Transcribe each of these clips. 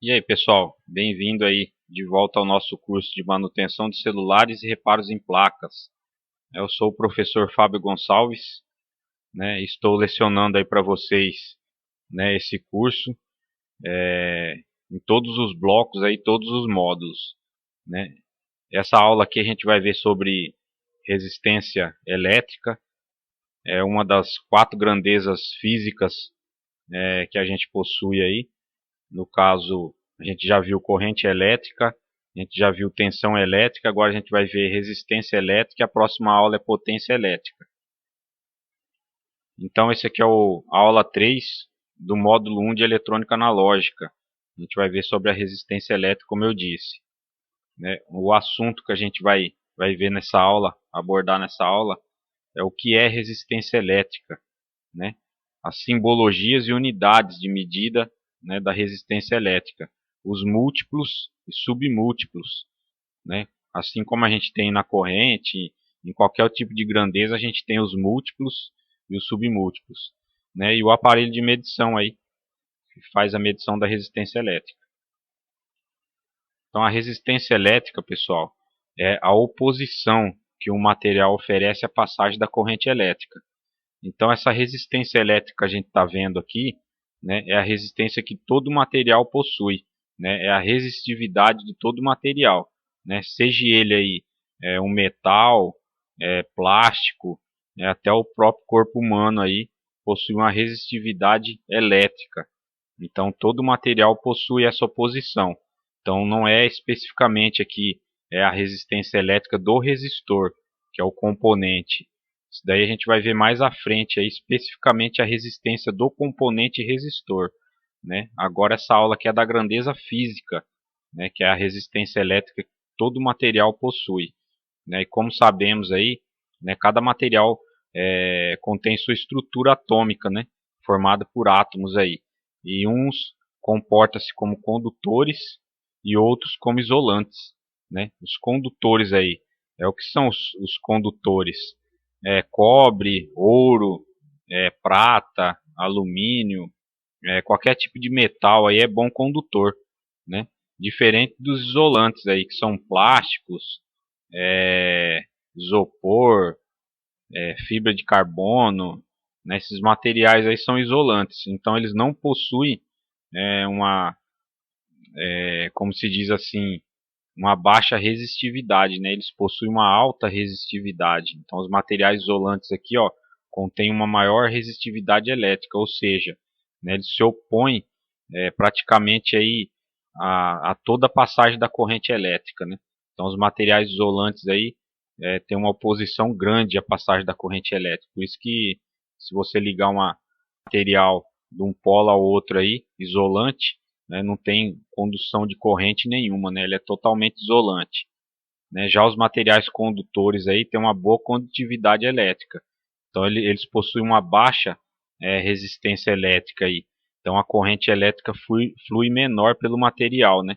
E aí, pessoal, bem-vindo aí de volta ao nosso curso de manutenção de celulares e reparos em placas. Eu sou o professor Fábio Gonçalves, né? Estou lecionando aí para vocês, né, esse curso em todos os blocos aí, todos os módulos, né? Essa aula aqui a gente vai ver sobre resistência elétrica, é uma das 4 grandezas físicas que a gente possui aí. No caso, a gente já viu corrente elétrica, a gente já viu tensão elétrica, agora a gente vai ver resistência elétrica e a próxima aula é potência elétrica. Então esse aqui é a aula 3 do módulo 1 de eletrônica analógica. A gente vai ver sobre a resistência elétrica, como eu disse, né? O assunto que a gente vai ver nessa aula, abordar nessa aula, é o que é resistência elétrica, né? As simbologias e unidades de medida, né, da resistência elétrica, os múltiplos e submúltiplos, né? Assim como a gente tem na corrente, em qualquer tipo de grandeza, a gente tem os múltiplos e os submúltiplos, né? E o aparelho de medição aí, que faz a medição da resistência elétrica. Então a resistência elétrica, pessoal, é a oposição que um material oferece à passagem da corrente elétrica. Então essa resistência elétrica que a gente está vendo aqui, né, é a resistência que todo material possui, né, é a resistividade de todo material, né, seja ele aí um metal, plástico, até o próprio corpo humano aí possui uma resistividade elétrica. Então todo material possui essa oposição. Então não é especificamente aqui a resistência elétrica do resistor, que é o componente. Isso daí a gente vai ver mais à frente, aí, especificamente a resistência do componente resistor, né? Agora essa aula aqui é da grandeza física, né? Que é a resistência elétrica que todo material possui, né? E como sabemos aí, né, cada material contém sua estrutura atômica, né? Formada por átomos aí. E uns comportam-se como condutores e outros como isolantes, né? Os condutores aí, o que são os condutores? Cobre, ouro, prata, alumínio, qualquer tipo de metal aí é bom condutor, né? Diferente dos isolantes aí, que são plásticos, isopor, fibra de carbono, né? Esses materiais aí são isolantes, então eles não possuem como se diz assim, uma baixa resistividade, né? Eles possuem uma alta resistividade. Então os materiais isolantes aqui, ó, contêm uma maior resistividade elétrica, ou seja, né, eles se opõem praticamente aí a toda a passagem da corrente elétrica, né? Então os materiais isolantes aí têm uma oposição grande à passagem da corrente elétrica. Por isso que se você ligar um material de um polo ao outro aí, isolante, né, não tem condução de corrente nenhuma, né, ele é totalmente isolante, né. Já os materiais condutores aí têm uma boa condutividade elétrica, então eles possuem uma baixa resistência elétrica aí, então a corrente elétrica flui menor pelo material, né.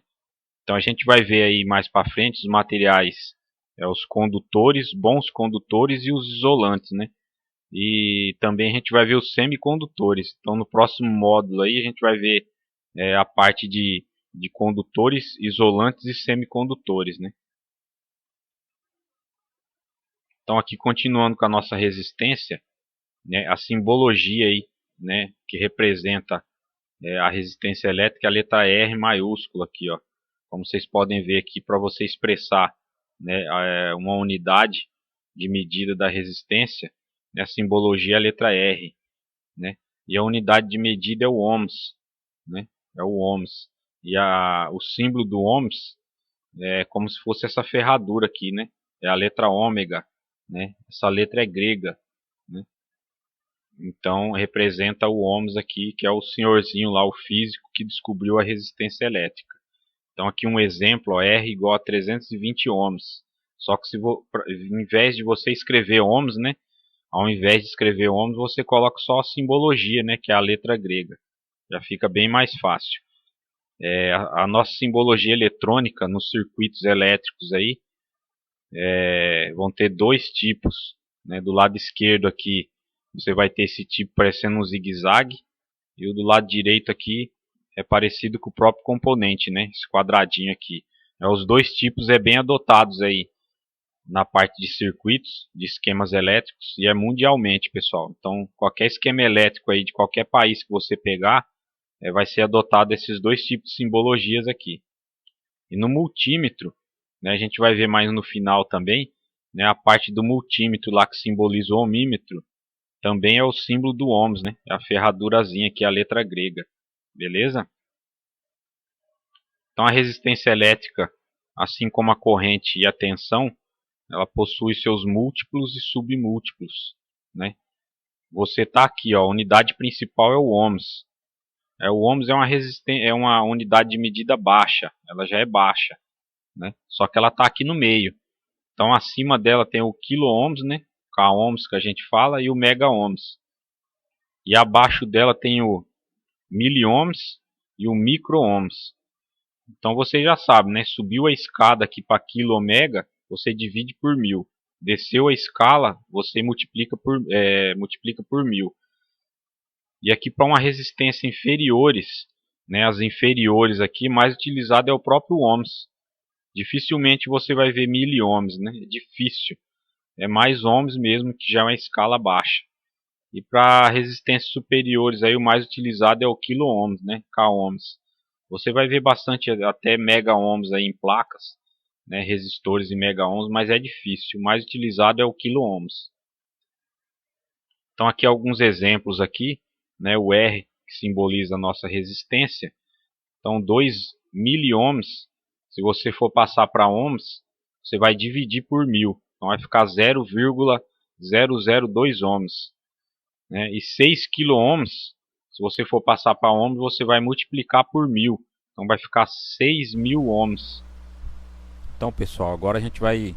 Então a gente vai ver aí mais para frente os materiais, os condutores, bons condutores e os isolantes, né. E também a gente vai ver os semicondutores. Então no próximo módulo aí a gente vai ver a parte de condutores, isolantes e semicondutores, né? Então aqui continuando com a nossa resistência, né, a simbologia aí, né, que representa a resistência elétrica é a letra R maiúscula aqui, ó. Como vocês podem ver aqui, para você expressar, né, uma unidade de medida da resistência, né, a simbologia é a letra R, né? E a unidade de medida é o ohms, né? É o ohms. E o símbolo do ohms é como se fosse essa ferradura aqui, né? É a letra ômega, né? Essa letra é grega, né? Então representa o ohms aqui, que é o senhorzinho lá, o físico que descobriu a resistência elétrica. Então aqui um exemplo, ó, R igual a 320 ohms. Só que em vez de você escrever ohms, né? Ao invés de escrever ohms, você coloca só a simbologia, né? Que é a letra grega. Já fica bem mais fácil. A nossa simbologia eletrônica nos circuitos elétricos aí vão ter dois tipos, né? Do lado esquerdo aqui você vai ter esse tipo parecendo um zigue-zague, e o do lado direito aqui é parecido com o próprio componente, né? Esse quadradinho aqui. Os dois tipos bem adotados aí na parte de circuitos, de esquemas elétricos, e mundialmente, pessoal. Então, qualquer esquema elétrico aí de qualquer país que você pegar, vai ser adotado esses dois tipos de simbologias aqui. E no multímetro, né, a gente vai ver mais no final também, né, a parte do multímetro lá que simboliza o ohmímetro, também é o símbolo do ohms, né? É a ferradurazinha aqui, a letra grega. Beleza? Então a resistência elétrica, assim como a corrente e a tensão, ela possui seus múltiplos e submúltiplos, né? Você está aqui, ó, a unidade principal é o ohms. O ohms é uma unidade de medida baixa, ela já é baixa, né? Só que ela está aqui no meio. Então acima dela tem o quilo-ohms, né? K-ohms que a gente fala, e o mega-ohms. E abaixo dela tem o miliohms e o micro-ohms. Então você já sabe, né? Subiu a escada aqui para quilo-ohmega, você divide por 1000. Desceu a escala, você multiplica por 1000. E aqui para uma resistência inferiores, né? As inferiores aqui, mais utilizado é o próprio ohms. Dificilmente você vai ver miliohms, né? É difícil. É mais ohms mesmo, que já é uma escala baixa. E para resistências superiores, aí o mais utilizado é o quilo-ohms, né? K-ohms. Você vai ver bastante até mega-ohms aí em placas, né? Resistores e mega-ohms, mas é difícil. O mais utilizado é o quilo-ohms. Então aqui alguns exemplos aqui, né? O R que simboliza a nossa resistência. Então 2 miliohms, se você for passar para ohms, você vai dividir por 1000. Então vai ficar 0,002 ohms. Né? E 6 quilo-ohms, se você for passar para ohms, você vai multiplicar por 1000. Então vai ficar 6.000 ohms. Então, pessoal, agora a gente vai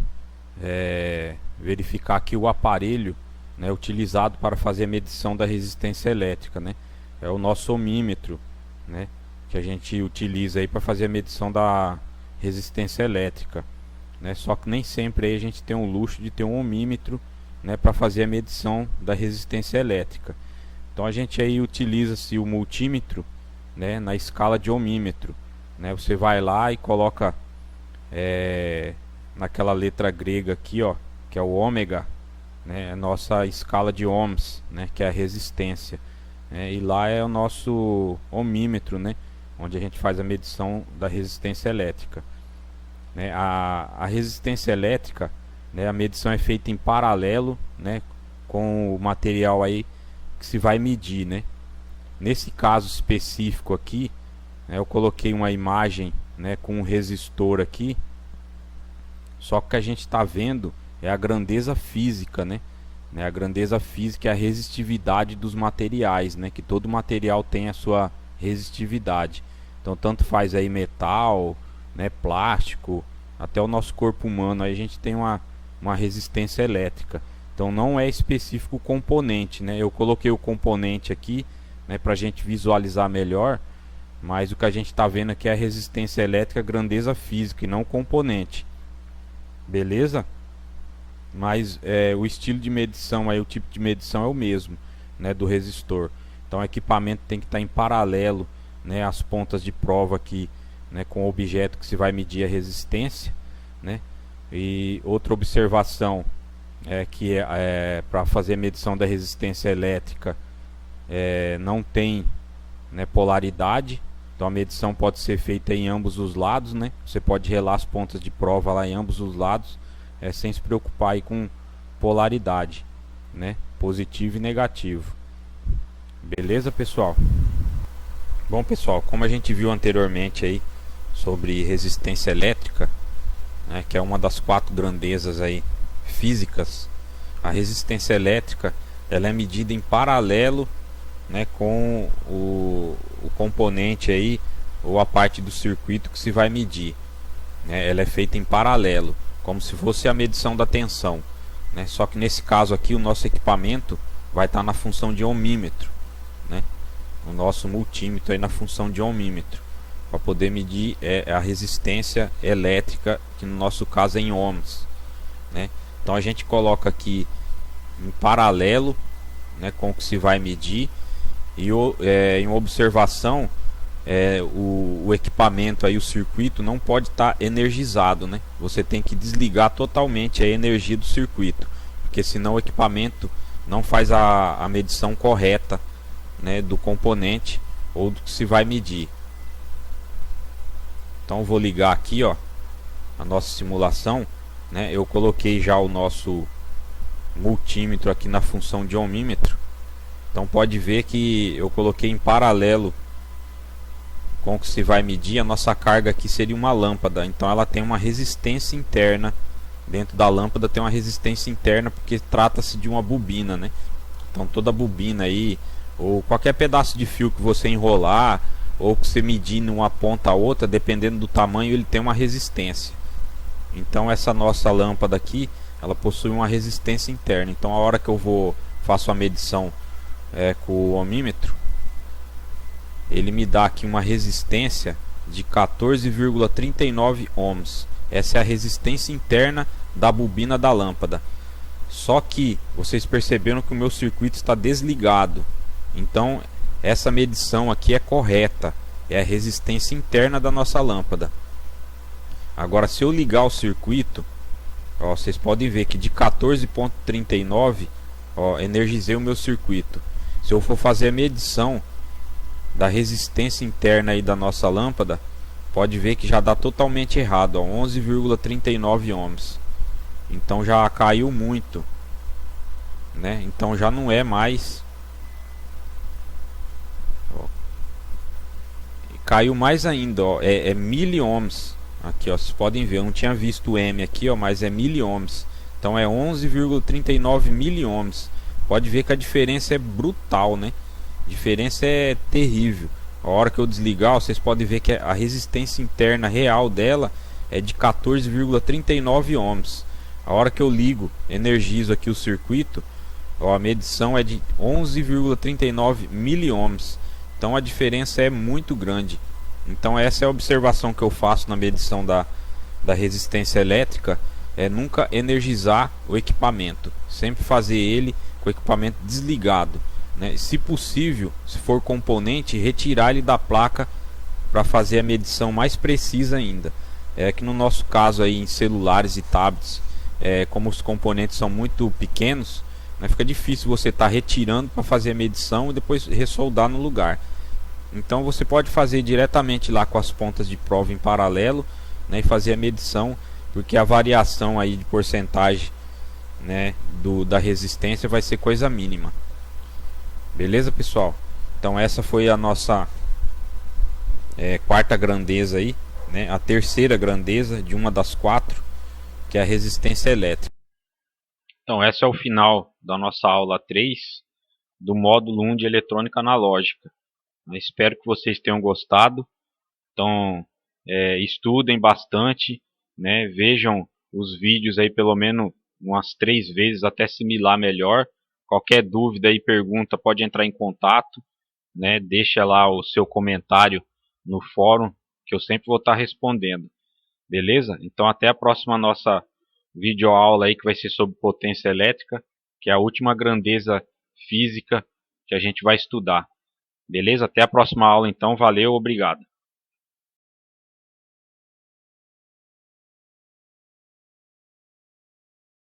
verificar aqui o aparelho, né, utilizado para fazer a medição da resistência elétrica, né? É o nosso ohmímetro, né, que a gente utiliza aí para fazer a medição da resistência elétrica, né? Só que nem sempre aí a gente tem o luxo de ter um ohmímetro, né, para fazer a medição da resistência elétrica. Então a gente aí utiliza-se o multímetro, né, na escala de ohmímetro, né? Você vai lá e coloca naquela letra grega aqui, ó, que é o ômega, né, a nossa escala de ohms, né, que é a resistência, né? E lá é o nosso ohmímetro, né, onde a gente faz a medição da resistência elétrica, né? A resistência elétrica, né, a medição é feita em paralelo, né, com o material aí que se vai medir, né? Nesse caso específico aqui, né, eu coloquei uma imagem, né, com um resistor aqui. Só que o que a gente está vendo é a grandeza física, né? A grandeza física é a resistividade dos materiais, né? Que todo material tem a sua resistividade. Então tanto faz aí metal, né, plástico, até o nosso corpo humano, aí a gente tem uma resistência elétrica. Então não é específico o componente, né? Eu coloquei o componente aqui, né, para a gente visualizar melhor, mas o que a gente está vendo aqui é a resistência elétrica, a grandeza física e não o componente. Beleza? Mas o estilo de medição aí, o tipo de medição é o mesmo, né, do resistor. Então o equipamento tem que estar em paralelo, né, as pontas de prova aqui, né, com o objeto que se vai medir a resistência, né? E outra observação é que para fazer a medição da resistência elétrica não tem, né, polaridade. Então a medição pode ser feita em ambos os lados, né? Você pode relar as pontas de prova lá em ambos os lados, sem se preocupar aí com polaridade, né? Positivo e negativo. Beleza, pessoal? Bom, pessoal, como a gente viu anteriormente aí sobre resistência elétrica, né, que é uma das 4 grandezas aí físicas, a resistência elétrica ela é medida em paralelo, né, com o componente aí, ou a parte do circuito que se vai medir, né? Ela é feita em paralelo, como se fosse a medição da tensão, né? Só que nesse caso aqui o nosso equipamento vai estar na função de ohmímetro, né? O nosso multímetro aí na função de ohmímetro, para poder medir a resistência elétrica, que no nosso caso é em ohms, né? Então a gente coloca aqui em paralelo, né, com o que se vai medir. E em observação, o equipamento aí, o circuito não pode estar energizado, né? Você tem que desligar totalmente a energia do circuito, porque senão o equipamento não faz a medição correta, né, do componente ou do que se vai medir. Então vou ligar aqui, ó, a nossa simulação, né? Eu coloquei já o nosso multímetro aqui na função de ohmímetro. Então pode ver que eu coloquei em paralelo com o que se vai medir. A nossa carga aqui seria uma lâmpada, então ela tem uma resistência interna. Dentro da lâmpada tem uma resistência interna, porque trata-se de uma bobina, né? Então toda bobina aí, ou qualquer pedaço de fio que você enrolar, ou que você medir numa ponta a outra, dependendo do tamanho, ele tem uma resistência. Então essa nossa lâmpada aqui, ela possui uma resistência interna. Então a hora que eu faço a medição com o ohmímetro, ele me dá aqui uma resistência de 14,39 ohms. Essa é a resistência interna da bobina da lâmpada. Só que vocês perceberam que o meu circuito está desligado. Então essa medição aqui é correta. É a resistência interna da nossa lâmpada. Agora se eu ligar o circuito, ó, vocês podem ver que de 14,39, ó, energizei o meu circuito. Se eu for fazer a medição da resistência interna aí da nossa lâmpada, pode ver que já dá totalmente errado, 11,39 ohms. Então já caiu muito, né? Então já não é mais, ó, caiu mais ainda, ó, é miliohms. Aqui, ó, vocês podem ver, eu não tinha visto o M aqui, ó, mas é miliohms. Então é 11,39 miliohms. Pode ver que a diferença é brutal, né? A diferença é terrível. A hora que eu desligar, ó, vocês podem ver que a resistência interna real dela é de 14,39 ohms. A hora que eu ligo, energizo aqui o circuito, ó, a medição é de 11,39 miliohms. Então a diferença é muito grande. Então essa é a observação que eu faço na medição da resistência elétrica, é nunca energizar o equipamento, sempre fazer ele com o equipamento desligado, né? Se possível, se for componente, retirar ele da placa para fazer a medição mais precisa ainda. É que no nosso caso aí em celulares e tablets, como os componentes são muito pequenos, né, fica difícil você estar retirando para fazer a medição e depois ressoldar no lugar. Então você pode fazer diretamente lá com as pontas de prova em paralelo, né, e fazer a medição, porque a variação aí de porcentagem, né, da resistência vai ser coisa mínima. Beleza, pessoal? Então essa foi a nossa quarta grandeza aí, né, a terceira grandeza de uma das quatro, que é a resistência elétrica. Então esse é o final da nossa aula 3 do módulo 1 de eletrônica analógica. Eu espero que vocês tenham gostado. Então estudem bastante, né, vejam os vídeos aí pelo menos umas 3 vezes até assimilar melhor. Qualquer dúvida e pergunta pode entrar em contato, né, deixa lá o seu comentário no fórum que eu sempre vou estar respondendo. Beleza? Então até a próxima nossa videoaula aí, que vai ser sobre potência elétrica, que é a última grandeza física que a gente vai estudar. Beleza? Até a próxima aula então. Valeu, obrigado.